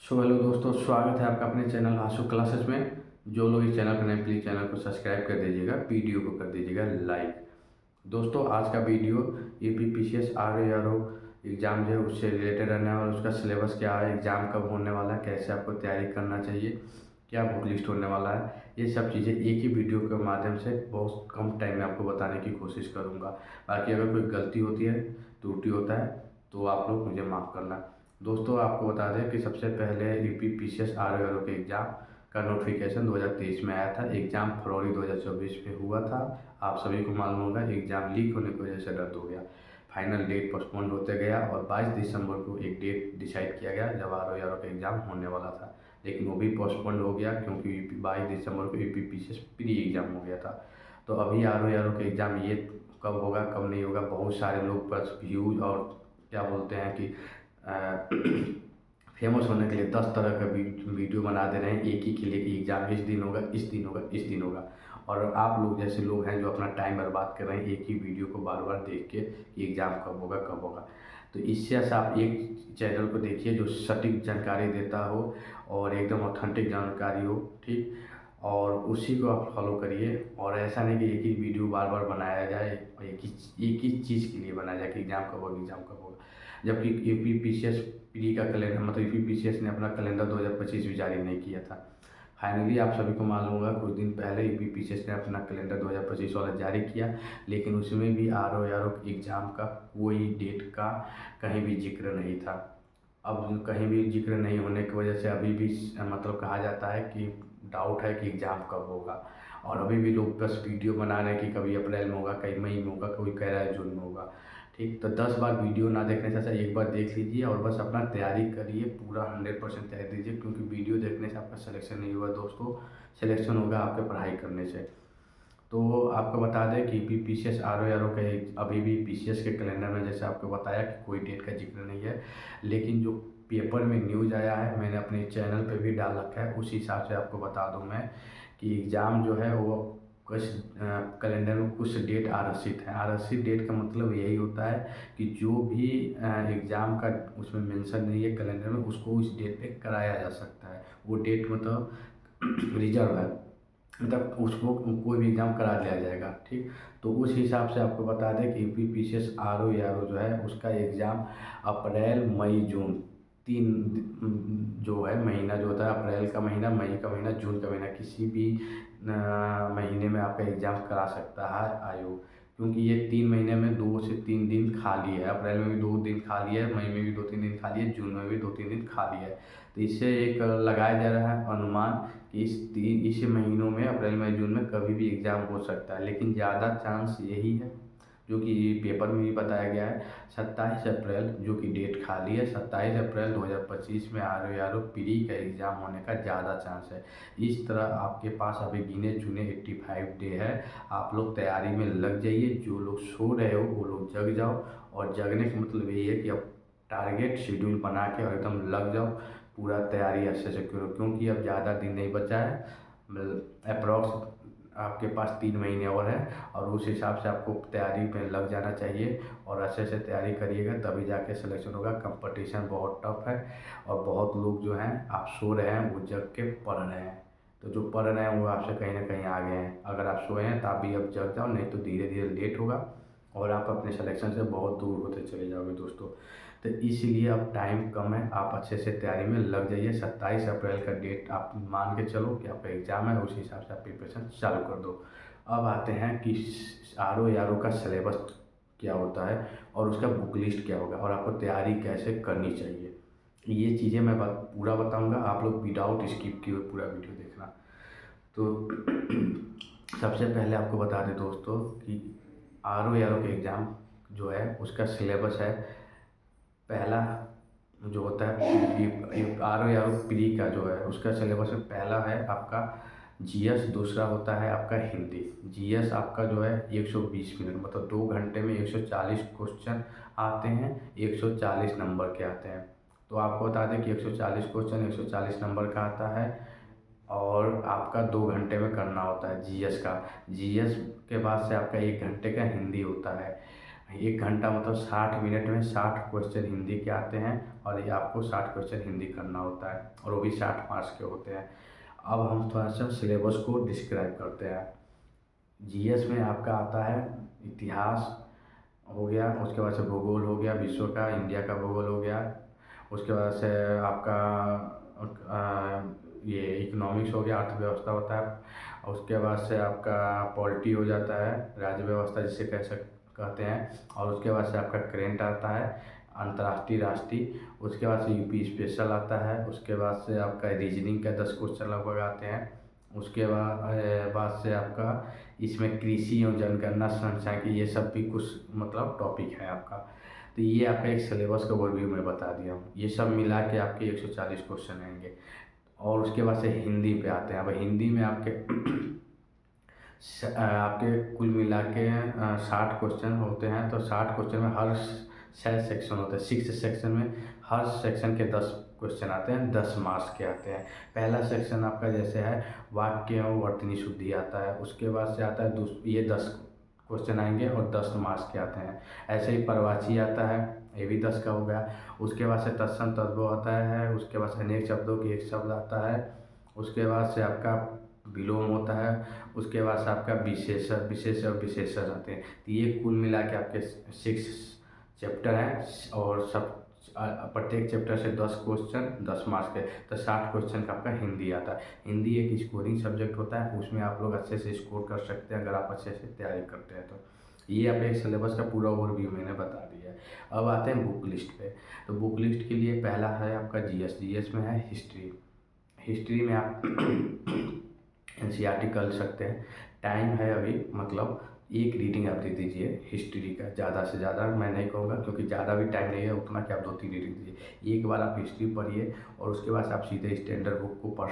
So hello दोस्तों, स्वागत है आपका अपने चैनल आशु क्लासेस में। जो लोग इस चैनल पर नए, प्लीज़ चैनल को सब्सक्राइब कर दीजिएगा, वीडियो को कर दीजिएगा लाइक। दोस्तों, आज का वीडियो यूपीपीसीएस आरओ एग्ज़ाम जो है उससे रिलेटेड रहने वाला। उसका सिलेबस क्या है, एग्ज़ाम कब होने वाला है, कैसे आपको तैयारी करना चाहिए, क्या बुक लिस्ट होने वाला है, ये सब चीज़ें एक ही वीडियो के माध्यम से बहुत कम टाइम में आपको बताने की कोशिश करूँगा। बाकी अगर कोई गलती होती है, त्रुटि होता है, तो आप लोग मुझे माफ़ करना। दोस्तों, आपको बता दें कि सबसे पहले यूपीपीसीएस आरओ के एग्ज़ाम का नोटिफिकेशन 2023 में आया था। एग्ज़ाम फरवरी 2024 में हुआ था। आप सभी को मालूम होगा, एग्ज़ाम लीक होने की वजह से रद्द हो गया। फाइनल डेट पोस्टपोन होते गया और 22 दिसंबर को एक डेट डिसाइड किया गया जब आरओ का एग्ज़ाम होने वाला था, लेकिन वो भी पोस्टपोन हो गया क्योंकि 22 दिसंबर को यूपीपीसीएस प्री एग्ज़ाम हो गया था। तो अभी आरओ का एग्ज़ाम ये कब होगा कब नहीं होगा, बहुत सारे लोग बस व्यूज़ और क्या बोलते हैं कि फेमस होने के लिए 10 तरह का वीडियो बना दे रहे हैं एक ही के लिए कि एग्ज़ाम इस दिन होगा, इस दिन होगा, इस दिन होगा। और आप लोग जैसे लोग हैं जो अपना टाइम बर्बाद कर रहे हैं एक ही वीडियो को बार बार देख के कि एग्ज़ाम कब होगा कब होगा। तो इससे अच्छा आप एक चैनल को देखिए जो सटीक जानकारी देता हो और एकदम ऑथेंटिक जानकारी हो, ठीक, और उसी को आप फॉलो करिए। और ऐसा नहीं कि एक ही वीडियो बार बार बनाया जाए और एक ही चीज़ के लिए बनाया जाए कि एग्ज़ाम कब होगा, एग्ज़ाम कब होगा। जबकि यूपीपीसीएस प्री का कैलेंडर, मतलब यूपीपीसीएस ने अपना कैलेंडर 2025 भी जारी नहीं किया था। फाइनली आप सभी को मालूम होगा, कुछ दिन पहले यूपीपीसीएस ने अपना कैलेंडर 2025 वाला जारी किया, लेकिन उसमें भी आरओ एग्ज़ाम का कोई डेट का कहीं भी जिक्र नहीं था। अब कहीं भी जिक्र नहीं होने की वजह से अभी भी मतलब कहा जाता है कि डाउट है कि एग्ज़ाम कब होगा। और अभी भी लोग बस वीडियो बना रहे हैं कि कभी अप्रैल में होगा, कहीं मई में होगा, कोई कह रहा है जून में होगा। ठीक, तो 10 बार वीडियो ना देखने से अच्छा एक बार देख लीजिए और बस अपना तैयारी करिए, पूरा 100% तैयारी दीजिए, क्योंकि वीडियो देखने से आपका सिलेक्शन नहीं होगा दोस्तों, सिलेक्शन होगा आपके पढ़ाई करने से। तो आपको बता दें कि पीसीएस आरओ के अभी भी पीसीएस के कैलेंडर में जैसे आपको बताया कि कोई डेट का जिक्र नहीं है, लेकिन जो पेपर में न्यूज़ आया है मैंने अपने चैनल पे भी डाल रखा है, उस हिसाब से आपको बता दूं मैं कि एग्ज़ाम जो है वो कुछ कैलेंडर में कुछ डेट आरक्षित है। आरक्षित डेट का मतलब यही होता है कि जो भी एग्ज़ाम का उसमें मेंशन नहीं है कैलेंडर में, उसको उस डेट पे कराया जा सकता है। वो डेट मतलब रिजर्व है, मतलब उसको कोई भी एग्ज़ाम करा लिया जाएगा। ठीक, तो उस हिसाब से आपको बता दें कि यूपीपीसीएस आरओ जो है उसका एग्ज़ाम अप्रैल मई जून तीन जो है महीना जो होता है, अप्रैल का महीना, मई का महीना, जून का महीना, किसी भी महीने में आपका एग्ज़ाम करा सकता है आयोग। क्योंकि ये 3 महीने में 2 से 3 दिन खाली है। अप्रैल में भी 2 दिन खाली है, मई में भी 2-3 दिन खाली है, जून में भी 2-3 दिन खाली है। तो इससे एक लगाया जा रहा है अनुमान कि इस महीनों में अप्रैल मई जून में कभी भी एग्ज़ाम हो सकता है, लेकिन ज़्यादा चांस यही है जो कि पेपर में भी बताया गया है, 27 अप्रैल जो कि डेट खाली है, 27 अप्रैल 2025 में आरओ प्री का एग्ज़ाम होने का ज़्यादा चांस है। इस तरह आपके पास अभी गिने चुने 85 डे है, आप लोग तैयारी में लग जाइए। जो लोग सो रहे हो वो लोग जग जाओ, और जगने का मतलब यही है कि अब टारगेट शेड्यूल बना के और एकदम लग जाओ, पूरा तैयारी अच्छे से करो, क्योंकि अब ज़्यादा दिन नहीं बचा है। अप्रॉक्स आपके पास 3 महीने और है, और उस हिसाब से आपको तैयारी में लग जाना चाहिए और अच्छे से तैयारी करिएगा, तभी जाके सिलेक्शन होगा। कंपटीशन बहुत टफ है और बहुत लोग जो हैं आप सो रहे हैं वो जग के पढ़ रहे हैं। तो जो पढ़ रहे हैं वो आपसे कहीं ना कहीं आगे हैं। अगर आप सोए हैं तो आप भी अब जग जाओ, नहीं तो धीरे धीरे लेट होगा और आप अपने सिलेक्शन से बहुत दूर होते चले जाओगे दोस्तों। तो इसीलिए अब टाइम कम है, आप अच्छे से तैयारी में लग जाइए। 27 अप्रैल का डेट आप मान के चलो कि आपका एग्ज़ाम है, उस हिसाब से आप प्रिपरेशन चालू कर दो। अब आते हैं कि आरओ का सिलेबस क्या होता है और उसका बुक लिस्ट क्या होगा और आपको तैयारी कैसे करनी चाहिए। ये चीज़ें मैं पूरा बताऊंगा, आप लोग विदाउट स्किप किए हुए पूरा वीडियो देखना। तो सबसे पहले आपको बता दें दोस्तों कि आरओ के एग्ज़ाम जो है उसका सिलेबस है, पहला जो होता है आरओ प्री का जो है उसका सिलेबस में पहला है आपका जीएस, दूसरा होता है आपका हिंदी। जीएस आपका जो है 120 मिनट, मतलब 2 घंटे में 140 क्वेश्चन आते हैं, 140 नंबर के आते हैं। तो आपको बता दें कि 140 क्वेश्चन 140 नंबर का आता है और आपका 2 घंटे में करना होता है जीएस का। जीएस के बाद से आपका 1 घंटे का हिंदी होता है। 1 घंटा मतलब 60 मिनट में 60 क्वेश्चन हिंदी के आते हैं और ये आपको 60 क्वेश्चन हिंदी करना होता है और वो भी 60 मार्क्स के होते हैं। अब हम थोड़ा सा सिलेबस को डिस्क्राइब करते हैं। जीएस में आपका आता है इतिहास हो गया, उसके बाद से भूगोल हो गया, विश्व का इंडिया का भूगोल हो गया, उसके बाद से आपका ये इकोनॉमिक्स हो गया, अर्थव्यवस्था होता है, उसके बाद से आपका पॉलिटी हो जाता है, राज्य व्यवस्था जिसे कहते हैं, और उसके बाद से आपका करेंट आता है, अंतर्राष्ट्रीय राष्ट्रीय, उसके बाद से यूपी स्पेशल आता है, उसके बाद से आपका रीजनिंग का 10 क्वेश्चन लगभग आते हैं, उसके बाद से आपका इसमें कृषि और जनगणना सांख्यिकी ये सब भी कुछ मतलब टॉपिक है आपका। तो ये आपका एक सिलेबस का ओवरव्यू मैं बता दिया हूँ। ये सब मिला के आपके 140 क्वेश्चन आएंगे। और उसके बाद से हिंदी पे आते हैं। अब हिंदी में आपके आपके कुल मिला के 60 क्वेश्चन होते हैं। तो 60 क्वेश्चन में हर 6 सेक्शन होते हैं। 6 सेक्शन में हर सेक्शन के 10 क्वेश्चन आते हैं, 10 मार्क्स के आते हैं। पहला सेक्शन आपका जैसे है वाक्य और वर्तनी शुद्धि आता है, उसके बाद से आता है ये 10 क्वेश्चन आएंगे और 10 मार्क्स के आते हैं। ऐसे ही परवाची आता है, ये भी 10 का हो गया। उसके बाद से तत्सम तद्भव आता है, उसके बाद से अनेक शब्दों की एक शब्द आता है, उसके बाद से आपका विलोम होता है, उसके बाद से आपका विशेषण विशेष और विशेषण आते हैं। तो ये कुल मिला के आपके 6 चैप्टर हैं और सब प्रत्येक चैप्टर से 10 क्वेश्चन 10 मार्क्स के। तो 60 क्वेश्चन का आपका हिंदी आता है। हिंदी एक स्कोरिंग सब्जेक्ट होता है, उसमें आप लोग अच्छे से स्कोर कर सकते हैं अगर आप अच्छे से तैयारी करते हैं तो। ये आपके सिलेबस का पूरा ओवरव्यू मैंने बता दिया है। अब आते हैं बुक लिस्ट पे। तो बुक लिस्ट के लिए पहला है आपका जीएस। जीएस में है हिस्ट्री। हिस्ट्री में आप एनसीईआरटी कर सकते हैं। टाइम है अभी मतलब एक रीडिंग आप दे दीजिए हिस्ट्री का, ज़्यादा से ज़्यादा मैं नहीं कहूँगा क्योंकि ज़्यादा भी टाइम नहीं है उतना कि आप 2-3 रीडिंग दीजिए। एक बार आप हिस्ट्री पढ़िए और उसके बाद आप सीधे स्टैंडर्ड बुक को पढ़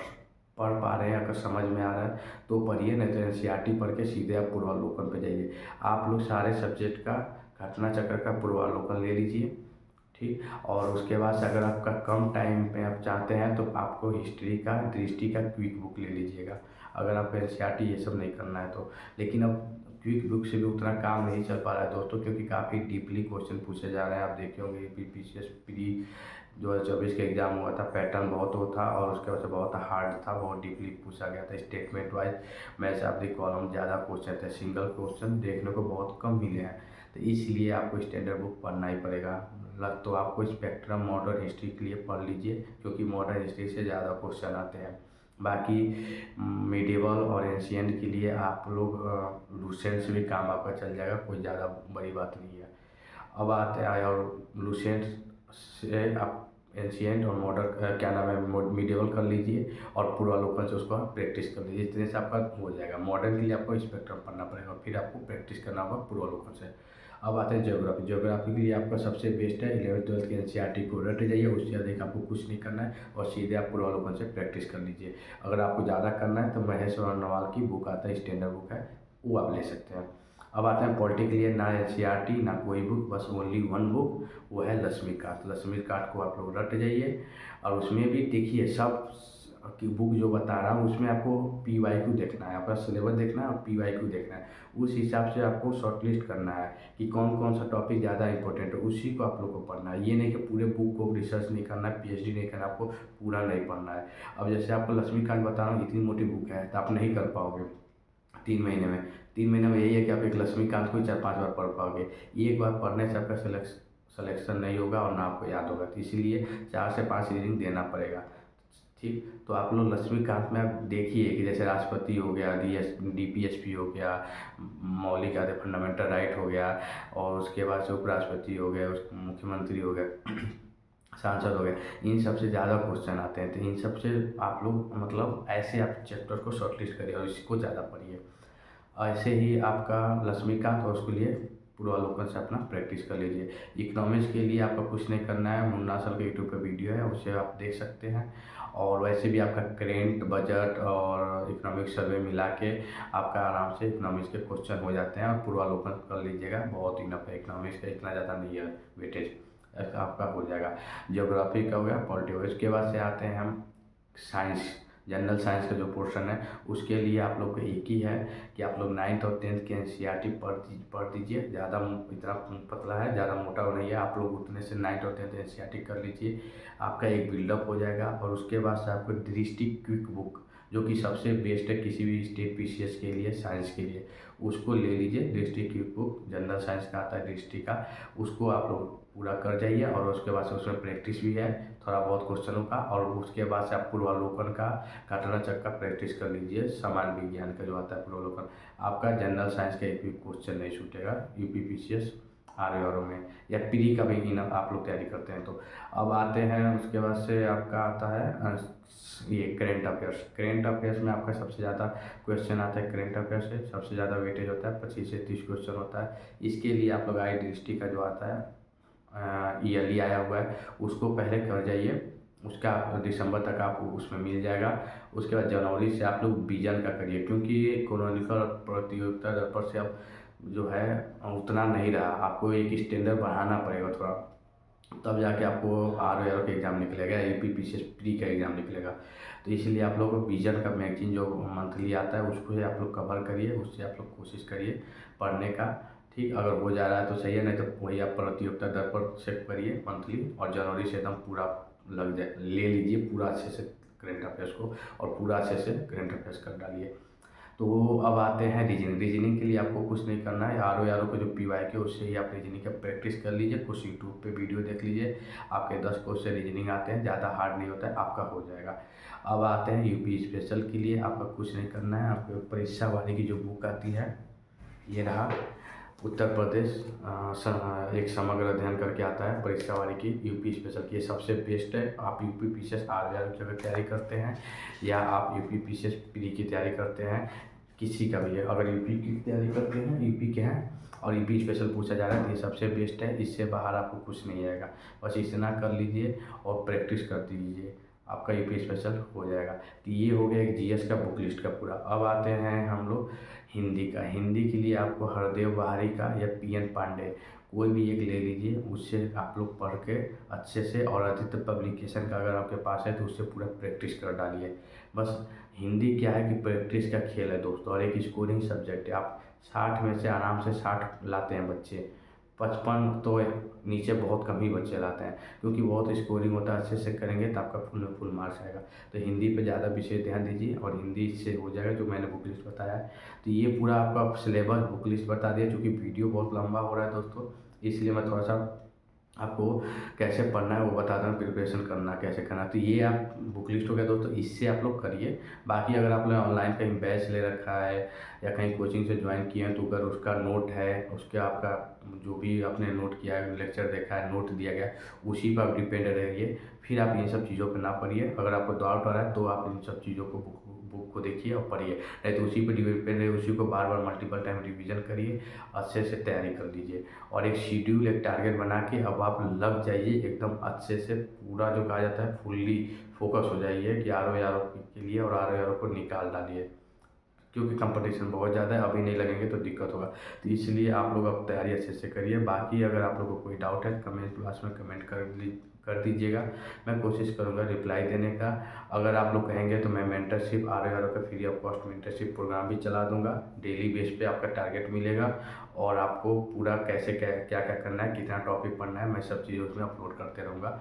पा रहे हैं, अगर समझ में आ रहा है तो पढ़िए, नहीं तो एनसीईआरटी पढ़ के सीधे आप पूर्वावलोकन पे जाइए। आप लोग सारे सब्जेक्ट का घटना चक्र का पूर्वावलोकन ले लीजिए, ठीक। और उसके बाद से अगर आपका कम टाइम में आप चाहते हैं तो आपको हिस्ट्री का दृष्टि का क्विक बुक ले लीजिएगा, अगर आपको एनसीईआरटी ये सब नहीं करना है तो। लेकिन अब क्विक बुक से भी उतना काम नहीं चल पा रहा है दोस्तों, क्योंकि काफ़ी डीपली क्वेश्चन पूछे जा रहे हैं। आप देखे होंगे पीसीएस प्री 2024 का एग्ज़ाम हुआ था, पैटर्न बहुत वो था और उसके बाद से बहुत हार्ड था, बहुत डीपली पूछा गया था। Statement wise match of the column ज़्यादा क्वेश्चन थे, सिंगल क्वेश्चन देखने को बहुत कम मिले हैं। तो इसलिए आपको स्टैंडर्ड बुक पढ़ना ही पड़ेगा। तो आपको स्पेक्ट्रम मॉडर्न हिस्ट्री के लिए पढ़ लीजिए, क्योंकि मॉडर्न हिस्ट्री से ज़्यादा क्वेश्चन आते हैं। बाकी मिडिवल और एंशिएंट के लिए आप लोग लुसेंट से भी काम आपका चल जाएगा, कोई ज़्यादा बड़ी बात नहीं है। अब आते हैं और लुसेंट से आप एंशिएंट और मॉडर्न क्या नाम है मिडिवल कर लीजिए और पूर्वावलोकन से उसको आप प्रैक्टिस कर लीजिए। इतने से आपका हो जाएगा। मॉडर्न के लिए आपको स्पेक्ट्रम पढ़ना पड़ेगा, फिर आपको प्रैक्टिस करना होगा पूर्वावलोकन से। अब आते हैं ज्योग्राफी। ज्योग्राफी के लिए आपका सबसे बेस्ट है 11th-12th की एनसीईआरटी को रट जाइए, उससे अधिक आपको कुछ नहीं करना है और सीधे आप पूर्वावलोकन से प्रैक्टिस कर लीजिए। अगर आपको ज़्यादा करना है तो महेश अग्रवाल की बुक आता है, स्टैंडर्ड बुक है, वो आप ले सकते हैं। अब आते हैं पॉलिटी के लिए, ना एनसीईआरटी ना कोई बुक, बस ओनली वन बुक, वो है लक्ष्मीकांत। लक्ष्मीकांत को आप लोग रट जाइए और उसमें भी देखिए सब की बुक जो बता रहा हूँ उसमें आपको पीवाईक्यू देखना है, आपका सिलेबस देखना है और पीवाईक्यू देखना है। उस हिसाब से आपको शॉर्टलिस्ट करना है कि कौन कौन सा टॉपिक ज़्यादा इंपॉर्टेंट है, उसी को आप लोग को पढ़ना है। ये नहीं कि पूरे बुक को रिसर्च नहीं करना है, पीएचडी नहीं करना है, आपको पूरा नहीं पढ़ना है। अब जैसे आपको लक्ष्मीकांत बता रहा हूँ, इतनी मोटी बुक है तो आप नहीं कर पाओगे 3 महीने में। 3 महीने में यही है कि आप एक लक्ष्मीकांत को 4-5 बार पढ़ पाओगे। एक बार पढ़ने से आपका सिलेक्शन नहीं होगा और ना आपको याद होगा, तो इसीलिए 4 से 5 रीडिंग देना पड़ेगा, ठीक। तो आप लोग लक्ष्मीकांत में आप देखिए कि जैसे राष्ट्रपति हो गया, डीपीएसपी हो गया, मौलिक आदि फंडामेंटल राइट हो गया, और उसके बाद से उपराष्ट्रपति हो गया, मुख्यमंत्री हो गया, सांसद हो गए, इन सब से ज़्यादा क्वेश्चन आते हैं। तो इन सब से आप लोग मतलब ऐसे आप चैप्टर को शॉर्टलिस्ट करिए और इसको ज़्यादा पढ़िए। ऐसे ही आपका लक्ष्मीकांत और उसके लिए पूर्वावलोकन से अपना प्रैक्टिस कर लीजिए। इकोनॉमिक्स के लिए आपको कुछ नहीं करना है, मुन्ना सर के यूट्यूब पे वीडियो है, उसे आप देख सकते हैं। और वैसे भी आपका करेंट बजट और इकोनॉमिक सर्वे मिला के आपका आराम से इकोनॉमिक्स के क्वेश्चन हो जाते हैं और पूर्वावलोकन कर लीजिएगा, बहुत इनफ है। इकोनॉमिक्स का इतना ज़्यादा नहीं है वेटेज, आपका हो जाएगा। ज्योग्राफी का हो गया, पॉलिटी हो गया। उसके बाद से आते हैं हम साइंस। जनरल साइंस का जो पोर्शन है उसके लिए आप लोग को एक ही है कि आप लोग 9th और 10th के एनसीईआरटी पढ़ दीजिए। ज़्यादा इतना पतला है, ज़्यादा मोटा नहीं है, आप लोग उतने से 9th और 10th एनसीईआरटी कर लीजिए, आपका एक बिल्डअप हो जाएगा। और उसके बाद से आपको दृष्टि क्विक बुक जो कि सबसे बेस्ट है किसी भी स्टेट पीसीएस के लिए, साइंस के लिए, उसको ले लीजिए। दृष्टि क्विक बुक जनरल साइंस का आता है दृष्टि का, उसको आप लोग पूरा कर जाइए। और उसके बाद से उसमें प्रैक्टिस भी है थोड़ा बहुत क्वेश्चनों का, और उसके बाद से आप पूर्वावलोकन का, घटना चक्र का प्रैक्टिस कर लीजिए। सामान्य विज्ञान का जो आता है पूर्वावलोकन, आपका जनरल साइंस का एक भी क्वेश्चन नहीं छूटेगा यूपीपीसीएस आर में, या प्री का भी आप लोग तैयारी करते हैं तो। अब आते हैं उसके बाद से आपका आता है ये करेंट अफेयर्स। करेंट अफेयर्स में आपका सबसे ज़्यादा क्वेश्चन आता है, करेंट अफेयर्स से सबसे ज़्यादा वेटेज होता है, 25 से 30 क्वेश्चन होता है। इसके लिए आप लोग आई दृष्टि का जो आता है ईयरली आया हुआ है उसको पहले कर जाइए, उसका दिसंबर तक आपको उसमें मिल जाएगा। उसके बाद जनवरी से आप लोग विजन का करिए, क्योंकि ये इकोनॉमिकल प्रतियोगिता दर्पण से अब जो है उतना नहीं रहा, आपको एक स्टैंडर्ड बढ़ाना पड़ेगा थोड़ा, तब जाके आपको आर का एग्ज़ाम निकलेगा, यूपीपीसीएस प्री का एग्ज़ाम निकलेगा। तो इसलिए आप लोग विजन का मैगजीन जो मंथली आता है उसको ही आप लोग कवर करिए, उससे आप लोग कोशिश करिए पढ़ने का। ठीक, अगर हो जा रहा है तो सही है, नहीं तो वही आप प्रतियोगिता दर्पण चेक करिए मंथली, और जनवरी से एकदम पूरा लग जाए, ले लीजिए पूरा अच्छे से करेंट अफेयर्स को, और पूरा अच्छे से करेंट अफेयर्स कर डालिए। तो अब आते हैं रीजनिंग। रीजनिंग के लिए आपको कुछ नहीं करना है, आर का जो पीवाई के उससे ही आप रीजनिंग का प्रैक्टिस कर लीजिए, कुछ यूट्यूब पे वीडियो देख लीजिए, आपके 10 क्वेश्चन रीजनिंग आते हैं, ज़्यादा हार्ड नहीं होता है, आपका हो जाएगा। अब आते हैं यूपी स्पेशल के लिए, आपका कुछ नहीं करना है, आपको परीक्षा वाले की जो बुक आती है ये रहा, उत्तर प्रदेश एक समग्र अध्ययन करके आता है परीक्षा वाले की, यूपी स्पेशल की, ये सबसे बेस्ट है। आप यूपी पीसीएस आर की अगर तैयारी करते हैं, या आप यूपी पीसीएस प्री की तैयारी करते हैं, किसी का भी है, अगर यूपी की तैयारी करते हैं, यूपी के हैं और यूपी स्पेशल पूछा जा रहा है, तो ये सबसे बेस्ट है, इससे बाहर आपको कुछ नहीं आएगा। बस इतना कर लीजिए और प्रैक्टिस कर दीजिए, आपका यूपी स्पेशल हो जाएगा। तो ये हो गया एक जीएस का बुक लिस्ट का पूरा। अब आते हैं हम लोग हिंदी का। हिंदी के लिए आपको हरदेव बहारी का या पीएन पांडे कोई भी एक ले लीजिए, उससे आप लोग पढ़ के अच्छे से, और आदित्य पब्लिकेशन का अगर आपके पास है तो उससे पूरा प्रैक्टिस कर डालिए। बस हिंदी क्या है कि प्रैक्टिस का खेल है दोस्तों, और एक स्कोरिंग सब्जेक्ट है। आप 60 में से आराम से 60 लाते हैं बच्चे, 55 तो नीचे बहुत कम ही बच्चे लाते हैं, क्योंकि बहुत स्कोरिंग होता है, अच्छे से करेंगे तो आपका फुल में फुल मार्क्स आएगा। तो हिंदी पे ज़्यादा विशेष ध्यान दीजिए, और हिंदी से हो जाएगा जो मैंने बुक लिस्ट बताया है। तो ये पूरा आपका सिलेबस बुक लिस्ट बता दिया, चूँकि वीडियो बहुत लंबा हो रहा है दोस्तों, इसलिए मैं थोड़ा सा आपको कैसे पढ़ना है वो बता दूँ, प्रिपरेशन करना कैसे करना। तो ये आप बुक लिस्ट हो गया दोस्तों, इससे आप लोग करिए। बाकी अगर आपने ऑनलाइन कहीं बैच ले रखा है या कहीं कोचिंग से ज्वाइन किए हैं, तो अगर उसका नोट है, उसके आपका जो भी आपने नोट किया है, लेक्चर देखा है, नोट दिया गया है, उसी पर आप डिपेंड रहिए। फिर आप इन सब चीज़ों पर ना पढ़िए, अगर आपको डाउट आ रहा है तो आप इन सब चीज़ों को बुक को देखिए और पढ़िए, नहीं तो उसी पर डिपेंड रहिए, उसी को बार बार मल्टीपल टाइम रिवीजन करिए, अच्छे से तैयारी कर लीजिए, और एक शेड्यूल, एक टारगेट बना के अब आप लग जाइए एकदम अच्छे से, पूरा जो कहा जाता है फुल्ली फोकस हो जाइए कि आर के लिए, और आर को निकाल डालिए, क्योंकि कंपटीशन बहुत ज़्यादा है, अभी नहीं लगेंगे तो दिक्कत होगा। तो इसलिए आप लोग अब तैयारी अच्छे से करिए। बाकी अगर आप लोगों को कोई डाउट है कमेंट बॉक्स में कमेंट कर दीजिएगा, मैं कोशिश करूँगा रिप्लाई देने का। अगर आप लोग कहेंगे तो मैं मेंटरशिप आर का free of cost mentorship programme भी चला दूँगा, डेली बेस पे आपका टारगेट मिलेगा, और आपको पूरा कैसे क्या क्या क्या करना है, कितना टॉपिक पढ़ना है, मैं सब चीज़ उसमें अपलोड करते रहूँगा।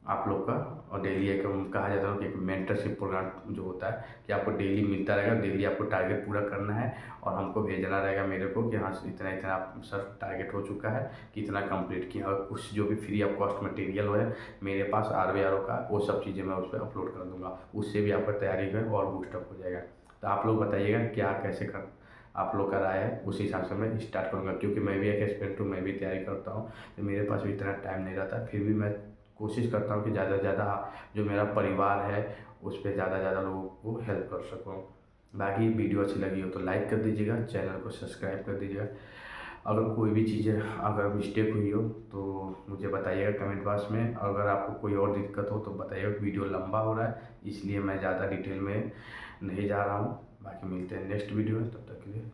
आप लोग का, और डेली एक कहा जाता है कि एक मेंटरशिप प्रोग्राम जो होता है कि आपको डेली मिलता रहेगा, डेली आपको टारगेट पूरा करना है, और हमको भेजना रहेगा मेरे को कि हाँ इतना इतना आप सर टारगेट हो चुका है, कितना कंप्लीट किया, और कुछ जो भी फ्री ऑफ कॉस्ट मटेरियल है मेरे पास आर का, वो सब चीज़ें मैं उस पर अपलोड कर दूँगा, उससे भी आपका तैयारी है और बूस्टअप हो जाएगा। तो आप लोग बताइएगा क्या कैसे कर, आप लोग का राय है, उस हिसाब से मैं स्टार्ट करूँगा, क्योंकि मैं भी एक एस्पिरेंट हूँ, मैं भी तैयारी करता हूँ, तो मेरे पास भी इतना टाइम नहीं रहता, फिर भी मैं कोशिश करता हूँ कि ज़्यादा से ज़्यादा जो मेरा परिवार है उस पर ज़्यादा से ज़्यादा लोगों को हेल्प कर सकूँ। बाकी वीडियो अच्छी लगी हो तो लाइक कर दीजिएगा, चैनल को सब्सक्राइब कर दीजिएगा। अगर कोई भी चीज़ें अगर मिस्टेक हुई हो तो मुझे बताइएगा कमेंट बॉक्स में, अगर आपको कोई और दिक्कत हो तो बताइएगा। वीडियो लंबा हो रहा है इसलिए मैं ज़्यादा डिटेल में नहीं जा रहा हूँ। बाकी मिलते हैं नेक्स्ट वीडियो में, तब तक के लिए।